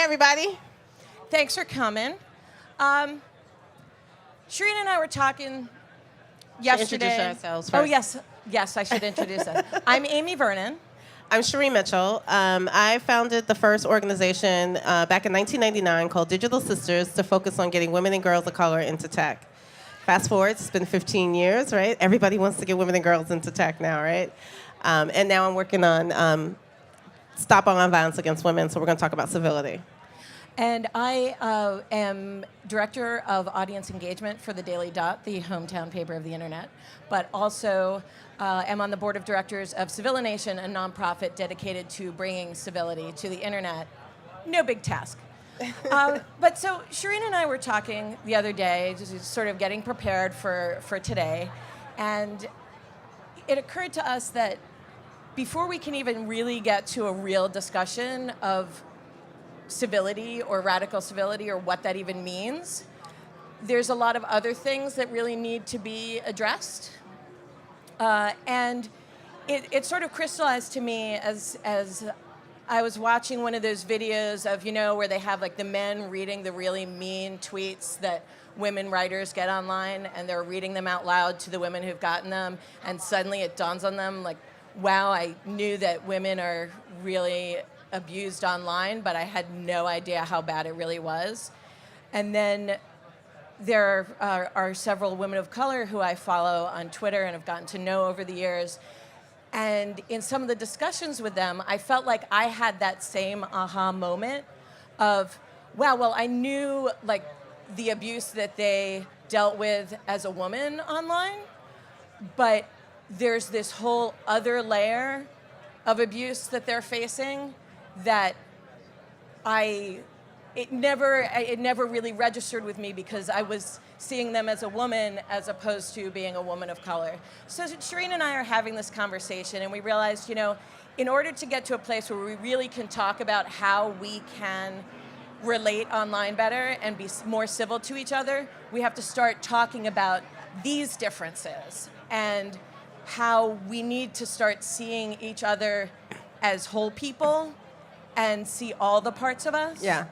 everybody. Thanks for coming. Shireen and I were talking yesterday. Introduce ourselves Oh, first. yes, I should introduce us. I'm Amy Vernon. I'm Shireen Mitchell. I founded the first organization back in 1999 called Digital Sistas to focus on getting women and girls of color into tech. Fast forward, it's been 15 years, right? Everybody wants to get women and girls into tech now, right? And now I'm working on Stop Online Violence Against Women, so we're going to talk about civility. And I am Director of Audience Engagement for the Daily Dot, the hometown paper of the internet, but also am on the board of directors of Civility, a nonprofit dedicated to bringing civility to the internet. No big task. But so Shireen and I were talking the other day, just sort of getting prepared for today, and it occurred to us that before we can even really get to a real discussion of civility or radical civility or what that even means, there's a lot of other things that really need to be addressed. And it sort of crystallized to me as I was watching one of those videos of, where they have like the men reading the really mean tweets that women writers get online, and they're reading them out loud to the women who've gotten them, and suddenly it dawns on them like, wow, I knew that women are really abused online, but I had no idea how bad it really was. And then there are several women of color who I follow on Twitter and have gotten to know over the years. And in some of the discussions with them, I felt like I had that same aha moment of, wow, well, I knew like the abuse that they dealt with as a woman online, but there's this whole other layer of abuse that they're facing that it never really registered with me because I was seeing them as a woman as opposed to being a woman of color. So Shireen and I are having this conversation, and we realized, in order to get to a place where we really can talk about how we can relate online better and be more civil to each other, we have to start talking about these differences and how we need to start seeing each other as whole people and see all the parts of us. Yeah.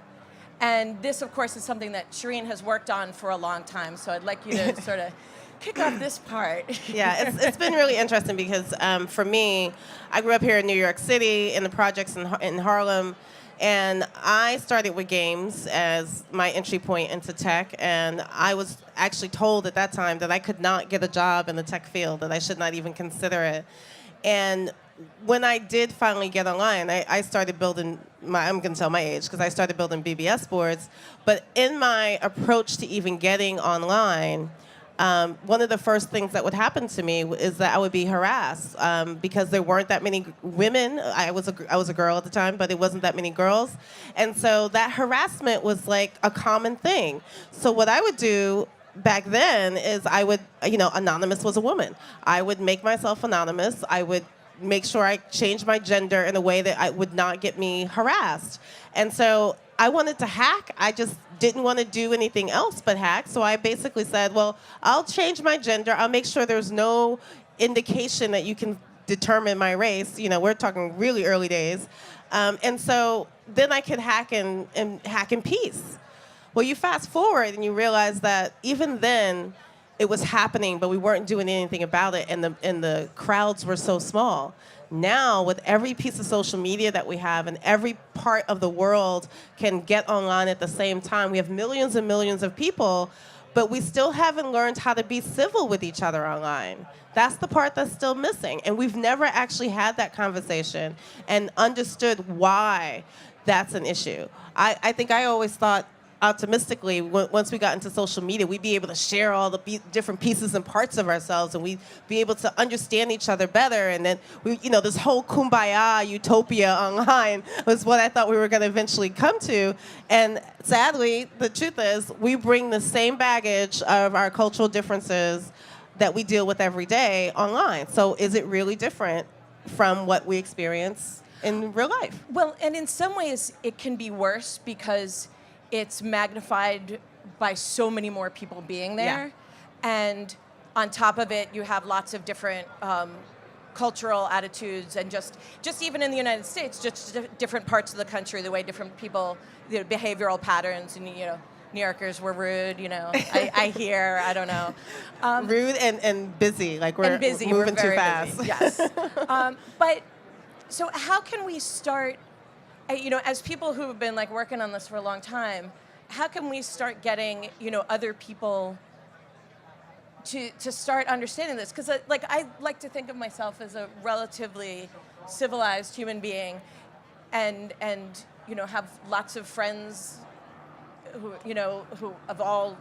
And this, of course, is something that Shireen has worked on for a long time. So I'd like you to sort of kick off this part. Yeah, it's been really interesting because for me, I grew up here in New York City in the projects in Harlem, and I started with games as my entry point into tech, and I was actually told at that time that I could not get a job in the tech field, that I should not even consider it. And when I did finally get online, I started building I'm going to tell my age because I started building BBS boards. But in my approach to even getting online, one of the first things that would happen to me is that I would be harassed because there weren't that many women. I was a girl at the time, but it wasn't that many girls. And so that harassment was like a common thing. So what I would do back then is I would, anonymous was a woman. I would make myself anonymous. I would make sure I changed my gender in a way that I would not get me harassed. And so I wanted to hack. I just didn't want to do anything else but hack. So I basically said, well, I'll change my gender. I'll make sure there's no indication that you can determine my race. We're talking really early days. And so then I could hack and hack in peace. Well, you fast forward and you realize that even then, it was happening, but we weren't doing anything about it, and the crowds were so small. Now, with every piece of social media that we have, and every part of the world can get online at the same time, we have millions and millions of people, but we still haven't learned how to be civil with each other online. That's the part that's still missing, and we've never actually had that conversation and understood why that's an issue. I think I always thought, optimistically, once we got into social media, we'd be able to share all the different pieces and parts of ourselves, and we'd be able to understand each other better. And then, this whole kumbaya utopia online was what I thought we were going to eventually come to. And sadly, the truth is, we bring the same baggage of our cultural differences that we deal with every day online. So is it really different from what we experience in real life? Well, and in some ways, it can be worse because it's magnified by so many more people being there. Yeah. And on top of it, you have lots of different cultural attitudes, and just even in the United States, just different parts of the country, the way different people, behavioral patterns, and New Yorkers were rude, I hear, I don't know. Rude and busy, like we're moving too fast. Busy, yes. But so how can we start, as people who have been like working on this for a long time, how can we start getting, other people to start understanding this? Because I like to think of myself as a relatively civilized human being, and have lots of friends who of all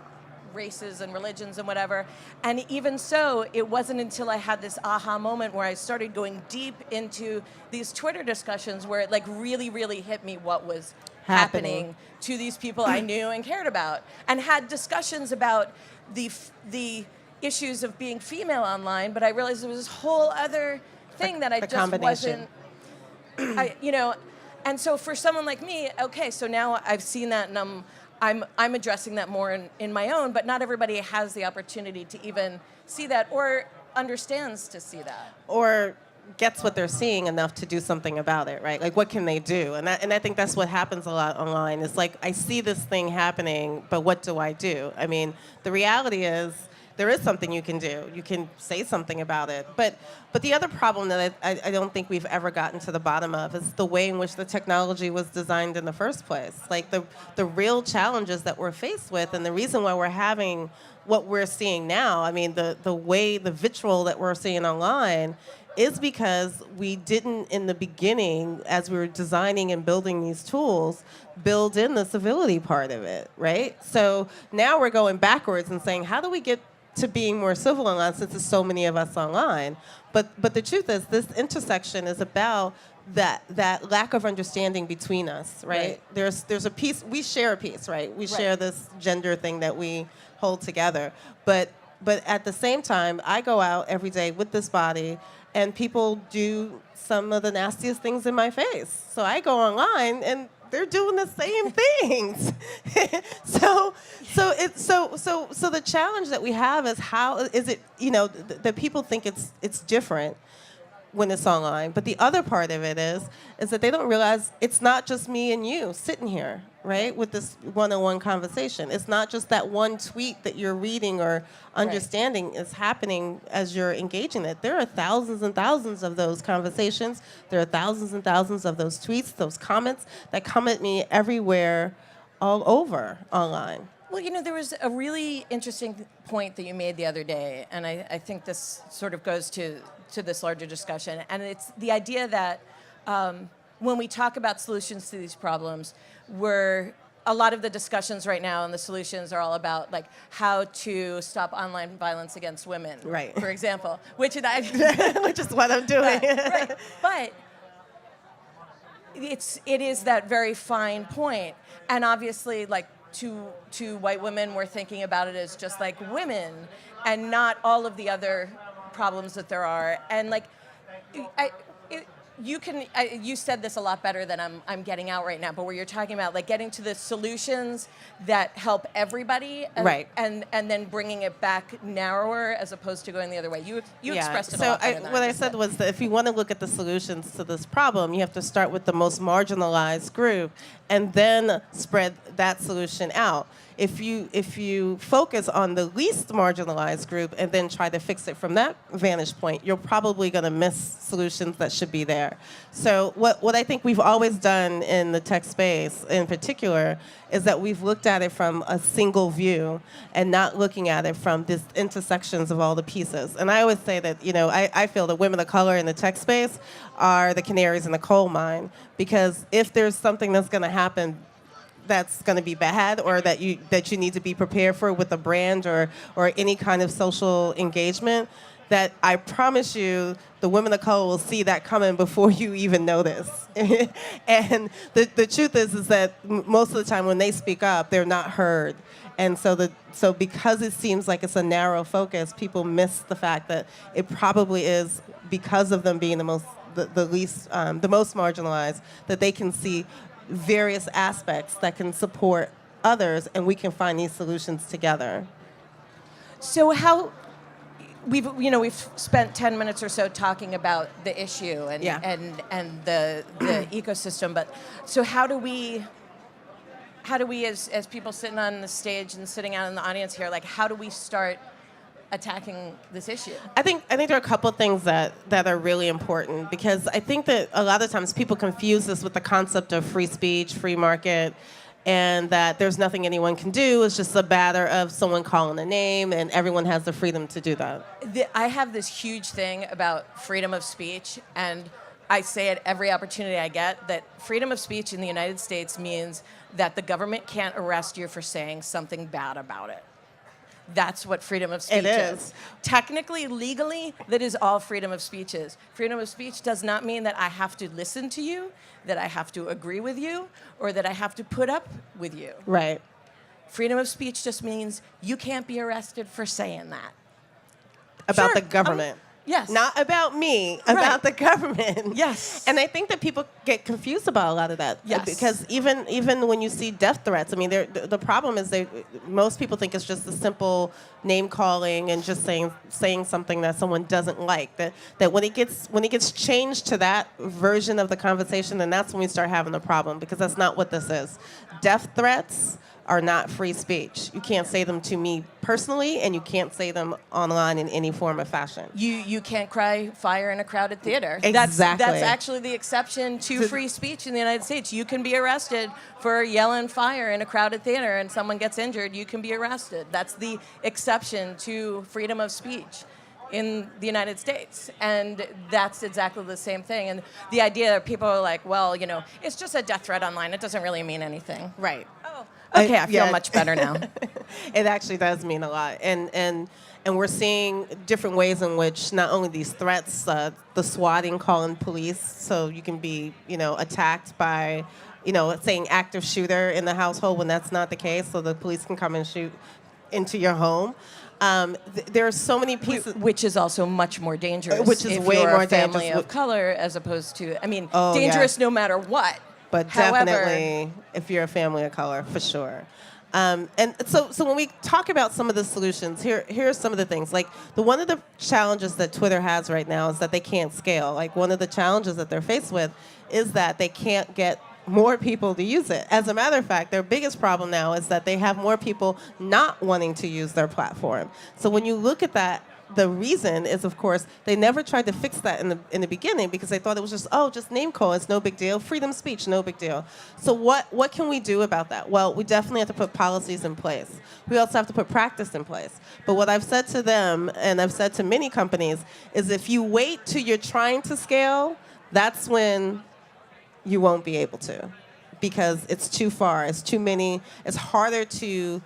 races and religions and whatever. And even so, it wasn't until I had this aha moment where I started going deep into these Twitter discussions where it like really, really hit me what was happening to these people I knew and cared about, and had discussions about the issues of being female online. But I realized there was this whole other thing that I just wasn't, and so for someone like me, okay, so now I've seen that, and I'm addressing that more in my own, but not everybody has the opportunity to even see that or understands to see that. Or gets what they're seeing enough to do something about it, right? Like, what can they do? And I think that's what happens a lot online. It's like, I see this thing happening, but what do I do? I mean, the reality is, there is something you can do. You can say something about it. But the other problem that I don't think we've ever gotten to the bottom of is the way in which the technology was designed in the first place. Like the real challenges that we're faced with, and the reason why we're having what we're seeing now, I mean, the vitriol that we're seeing online is because we didn't, in the beginning, as we were designing and building these tools, build in the civility part of it, right? So now we're going backwards and saying, how do we get to being more civil online, since there's so many of us online? But the truth is, this intersection is about that lack of understanding between us, right? There's a piece, we share a piece, right? We share this gender thing that we hold together. But at the same time, I go out every day with this body, and people do some of the nastiest things in my face. So I go online, and they're doing the same things. So the challenge that we have is, how is it, that people think it's different when it's online. But the other part of it is that they don't realize it's not just me and you sitting here, right, with this one-on-one conversation. It's not just that one tweet that you're reading or understanding is happening as you're engaging it. There are thousands and thousands of those conversations. There are thousands and thousands of those tweets, those comments that come at me everywhere, all over online. Well, there was a really interesting point that you made the other day, and I think this sort of goes to this larger discussion, and it's the idea that when we talk about solutions to these problems, a lot of the discussions right now and the solutions are all about like how to stop online violence against women, right? For example, which is what I'm doing. Right. But it is that very fine point, and obviously, like, to white women, we're thinking about it as just like women, and not all of the other problems that there are. And like, you said this a lot better than I'm getting out right now, but where you're talking about like getting to the solutions that help everybody, right, and then bringing it back narrower as opposed to going the other way. You expressed it a lot better than what I said was that if you want to look at the solutions to this problem, you have to start with the most marginalized group and then spread that solution out. If you focus on the least marginalized group and then try to fix it from that vantage point, you're probably going to miss solutions that should be there. So what I think we've always done in the tech space in particular is that we've looked at it from a single view and not looking at it from these intersections of all the pieces. And I always say that, I feel that women of color in the tech space are the canaries in the coal mine, because if there's something that's going to happen that's going to be bad, or that you need to be prepared for with a brand or any kind of social engagement, that I promise you the women of color will see that coming before you even notice. And the truth is that most of the time when they speak up, they're not heard. And so because it seems like it's a narrow focus, people miss the fact that it probably is because of them being the most marginalized, that they can see various aspects that can support others, and we can find these solutions together. So how, we've spent 10 minutes or so talking about the issue and the ecosystem, but so how do we as people sitting on the stage and sitting out in the audience here, like how do we start attacking this issue? I think there are a couple things that are really important, because I think that a lot of times people confuse this with the concept of free speech, free market, and that there's nothing anyone can do. It's just a matter of someone calling a name, and everyone has the freedom to do that. I have this huge thing about freedom of speech, and I say it every opportunity I get, that freedom of speech in the United States means that the government can't arrest you for saying something bad about it. That's what freedom of speech is. Technically, legally, that is all freedom of speech is. Freedom of speech does not mean that I have to listen to you, that I have to agree with you, or that I have to put up with you. Right. Freedom of speech just means you can't be arrested for saying that. About the government. Yes. Not about me, about the government. Yes. And I think that people get confused about a lot of that. Yes. Because even when you see death threats, I mean, the problem is most people think it's just a simple name calling and just saying something that someone doesn't like. That when it gets changed to that version of the conversation, then that's when we start having a problem, because that's not what this is. Death threats are not free speech. You can't say them to me personally, and you can't say them online in any form or fashion. You can't cry fire in a crowded theater. Exactly. That's actually the exception to free speech in the United States. You can be arrested for yelling fire in a crowded theater and someone gets injured, you can be arrested. That's the exception to freedom of speech in the United States. And that's exactly the same thing. And the idea that people are like, well, it's just a death threat online. It doesn't really mean anything. Right. Oh, okay, I feel much better now. It actually does mean a lot. And we're seeing different ways in which not only these threats, the swatting, calling police, so you can be, attacked by, saying active shooter in the household when that's not the case, so the police can come and shoot into your home. There are so many pieces, which is also much more dangerous. Which is if way you're more a family dangerous of color, as opposed to, Oh, dangerous yeah. no matter what. But However, definitely if you're a family of color, for sure. And so when we talk about some of the solutions, here are some of the things. Like, one of the challenges that Twitter has right now is that they can't scale. Like, one of the challenges that they're faced with is that they can't get more people to use it. As a matter of fact, their biggest problem now is that they have more people not wanting to use their platform. So when you look at that, the reason is, of course, they never tried to fix that in the beginning, because they thought it was just name call, it's no big deal, freedom of speech, no big deal. So what can we do about that? Well, we definitely have to put policies in place. We also have to put practice in place. But what I've said to them, and I've said to many companies, is if you wait till you're trying to scale, that's when you won't be able to, because it's too far, it's too many, it's harder to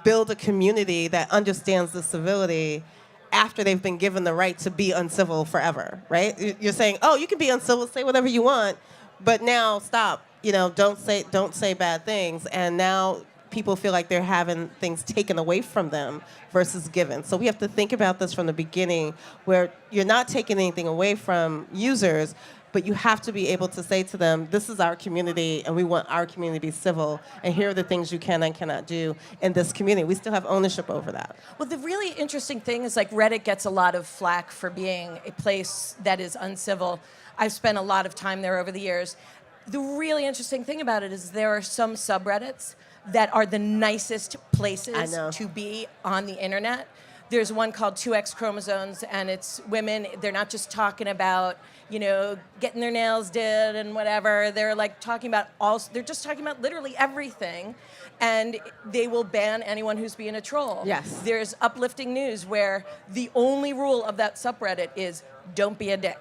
build a community that understands the civility after they've been given the right to be uncivil forever, right? You're saying, oh, you can be uncivil, say whatever you want, but now stop, don't say bad things, and now people feel like they're having things taken away from them versus given. So we have to think about this from the beginning, where you're not taking anything away from users, but you have to be able to say to them, this is our community, and we want our community to be civil, and here are the things you can and cannot do in this community. We still have ownership over that. Well, the really interesting thing is, like, Reddit gets a lot of flack for being a place that is uncivil. I've spent a lot of time there over the years. The really interesting thing about it is there are some subreddits that are the nicest places to be on the internet. There's one called 2X Chromosomes, and it's women. They're not just talking about, getting their nails did and whatever. They're like they're just talking about literally everything. And they will ban anyone who's being a troll. Yes. There's uplifting news, where the only rule of that subreddit is don't be a dick.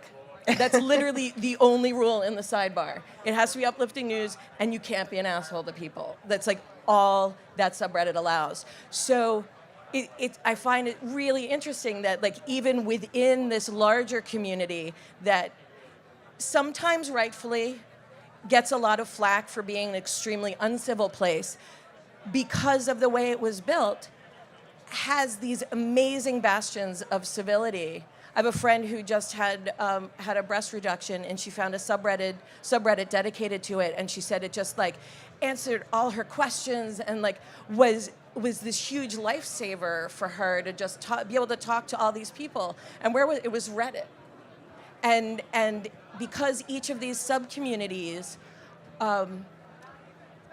That's literally the only rule in the sidebar. It has to be uplifting news, and you can't be an asshole to people. That's like all that subreddit allows. So I find it really interesting that, like, even within this larger community that sometimes rightfully gets a lot of flack for being an extremely uncivil place, because of the way it was built, has these amazing bastions of civility. I have a friend who just had a breast reduction, and she found a subreddit dedicated to it, and she said it just, like, answered all her questions and, like, was was this huge lifesaver for her to just be able to talk to all these people. And where was it? Was Reddit. And because each of these sub-communities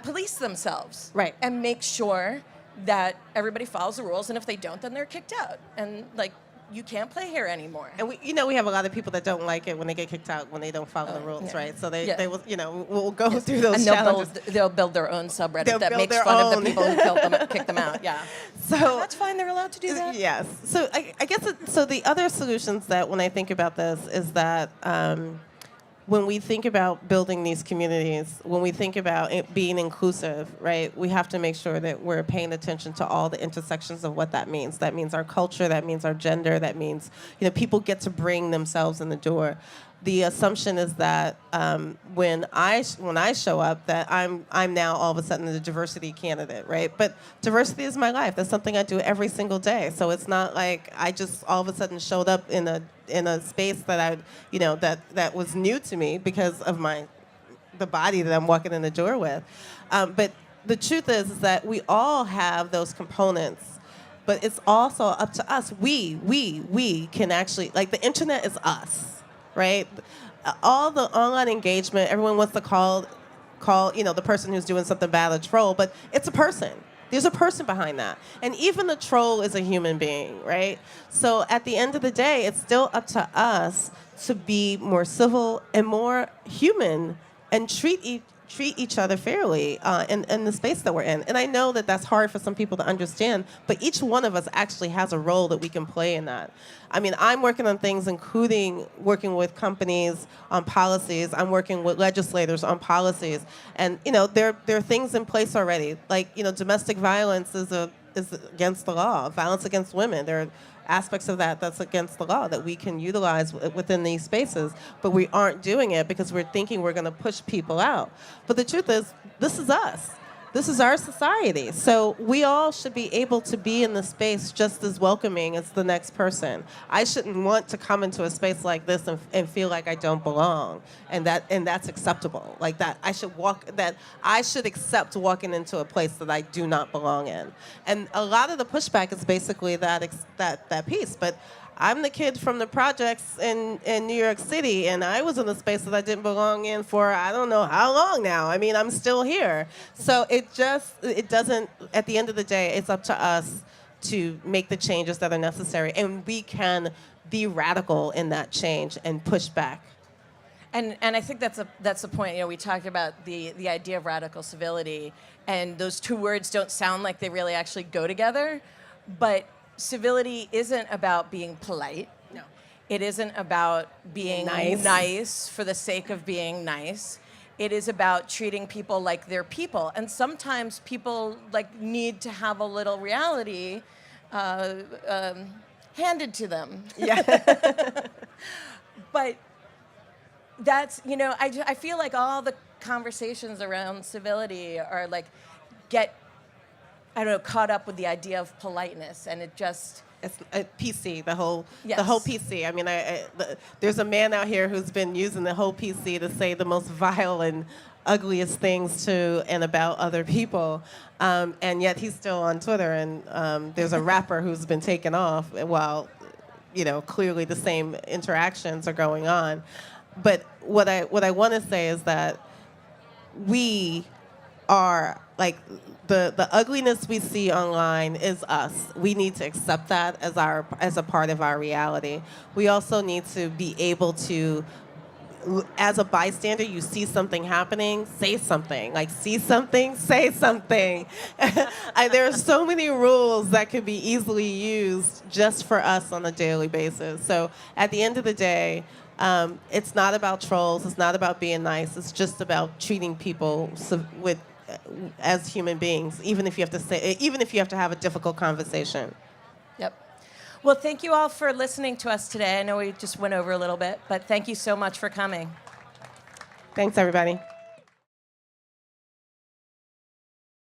police themselves, Right, and make sure that everybody follows the rules, and if they don't, then they're kicked out. And like, you can't play here anymore. and we have a lot of people that don't like it when they get kicked out when they don't follow the rules, yeah. right? So they Yeah. will, we'll go through those And challenges. they'll build their own subreddit They'll that build makes their fun own. of the people who kicked them out. Yeah. So That's fine. They're allowed to do that. yes. So I guess so. The other solutions that when I think about this is that when we think about building these communities, when we think about it being inclusive, right, we have to make sure that we're paying attention to all the intersections of what that means. That means our culture, that means our gender, that means, people get to bring themselves in the door. The assumption is that when I show up, that I'm now all of a sudden the diversity candidate, right? But diversity is my life. That's something I do every single day. So it's not like I just all of a sudden showed up in a space that that was new to me because of the body that I'm walking in the door with. But the truth is that we all have those components. But it's also up to us. We can actually, like, the internet is us. Right? All the online engagement, everyone wants to call the person who's doing something bad a troll, but it's a person. There's a person behind that. And even the troll is a human being, right? So at the end of the day, it's still up to us to be more civil and more human and treat each other fairly in the space that we're in. And I know that that's hard for some people to understand, but each one of us actually has a role that we can play in that. I mean, I'm working on things including working with companies on policies. I'm working with legislators on policies. And, there are things in place already. Like, domestic violence is against the law. Violence against women. There are aspects of that's against the law that we can utilize within these spaces, but we aren't doing it because we're thinking we're going to push people out. But the truth is, this is us. This is our society. So we all should be able to be in the space just as welcoming as the next person. I shouldn't want to come into a space like this and feel like I don't belong, and that's acceptable. Like that, I should accept walking into a place that I do not belong in. And a lot of the pushback is basically that piece. But I'm the kid from the projects in New York City, and I was in a space that I didn't belong in for I don't know how long now. I mean, I'm still here. So it doesn't, at the end of the day, it's up to us to make the changes that are necessary, and we can be radical in that change and push back. And I think that's the point. We talked about the idea of radical civility, and those two words don't sound like they really actually go together, but civility isn't about being polite. No. It isn't about being nice for the sake of being nice. It is about treating people like they're people. And sometimes people need to have a little reality handed to them. Yeah. But that's, I feel like all the conversations around civility are caught up with the idea of politeness, and it just... It's a PC, the whole Yes. PC. I mean, there's a man out here who's been using the whole PC to say the most vile and ugliest things to and about other people, and yet he's still on Twitter, and there's a rapper who's been taken off while, clearly the same interactions are going on. But what I want to say is that we are the ugliness we see online is us. We need to accept that as a part of our reality. We also need to be able to, as a bystander, you see something happening, say something. See something, say something. There are so many rules that can be easily used just for us on a daily basis. So at the end of the day, it's not about trolls. It's not about being nice. It's just about treating people as human beings, even if you have to have a difficult conversation. Yep. Well, thank you all for listening to us today. I know we just went over a little bit, but thank you so much for coming. Thanks, everybody.